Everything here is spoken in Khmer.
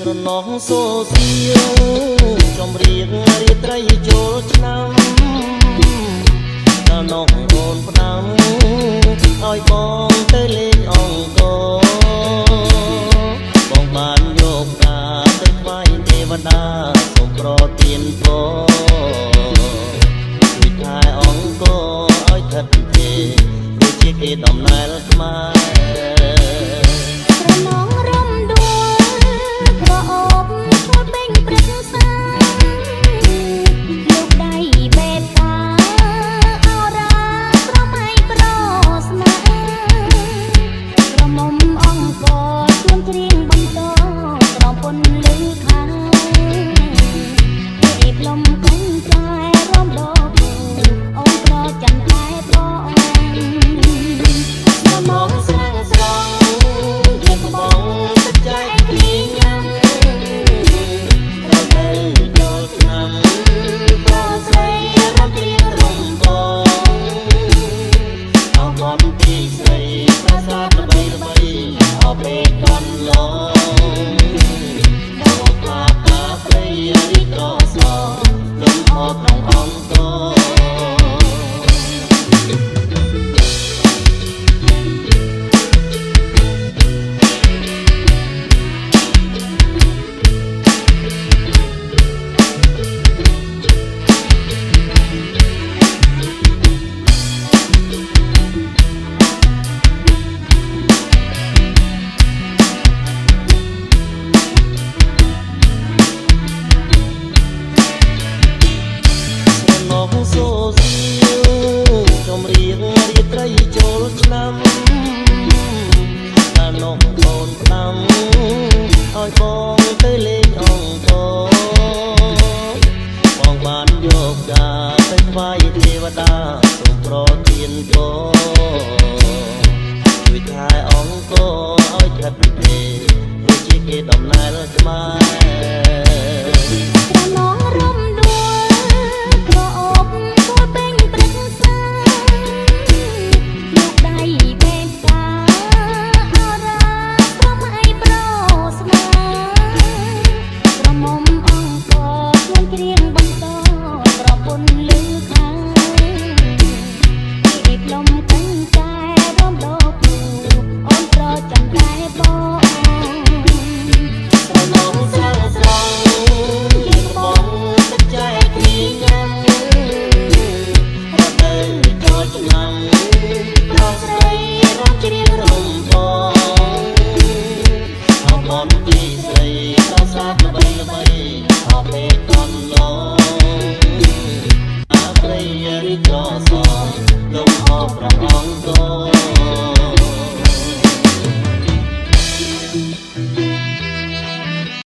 ស្រណោះសូសៀវចំរៀងរាត្រីចូលឆ្នាំដល់នងអូនផ្ដាំឲ្យបងទៅលេងអង្គរបងបានយកការទៅថ្វាយទេវតាសូមប្រទានពរជួយថែអង្គរឲ្យថិតទេដូចជាគេដំណើរខ្មែរឲ្យបងទៅលេងអង្គរបងបានយកការទៅថ្វាយទេវតាសូមប្រទានពរជួយថែអង្គរឲ្យថិតទេដូចជាគេដំណើរខ្មែរលោកអបព្រះអង្គ